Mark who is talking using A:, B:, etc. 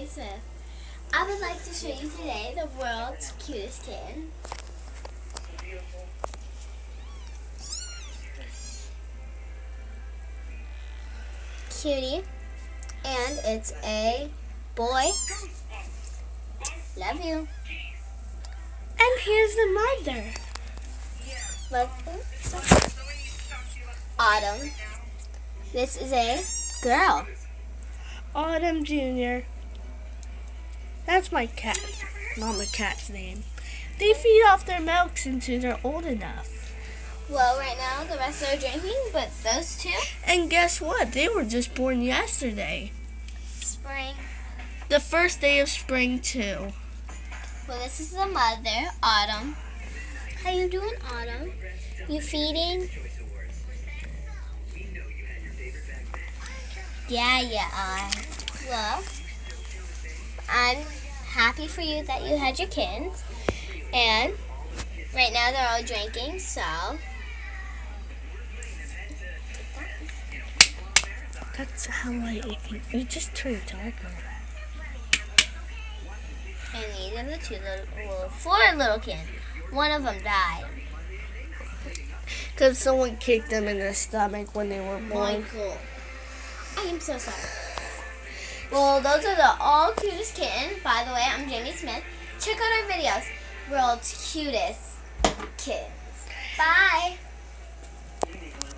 A: Smith. I would like to show you today the world's cutest kitten. Cutie. And it's a boy. Love you.
B: And here's the mother.
A: Autumn. This is a girl.
B: Autumn Jr. That's my cat. Mama cat's name. They feed off their milks until they're old enough.
A: Well, right now the rest are drinking, but those two?
B: And guess what? They were just born yesterday.
A: Spring.
B: The first day of spring, too.
A: Well, this is the mother, Autumn. How you doing, Autumn? You feeding? Yeah, you are. Well, I'm happy for you that you had your kittens. And right now they're all drinking, so.
B: That's how I eat. You just turn darker.
A: And these are the four little kittens. One of them died.
B: Because someone kicked them in the stomach when they were born.
A: Michael. I am so sorry. Well, those are the all cutest kittens. By the way, I'm Jamie Smith. Check out our videos. World's cutest kittens. Bye.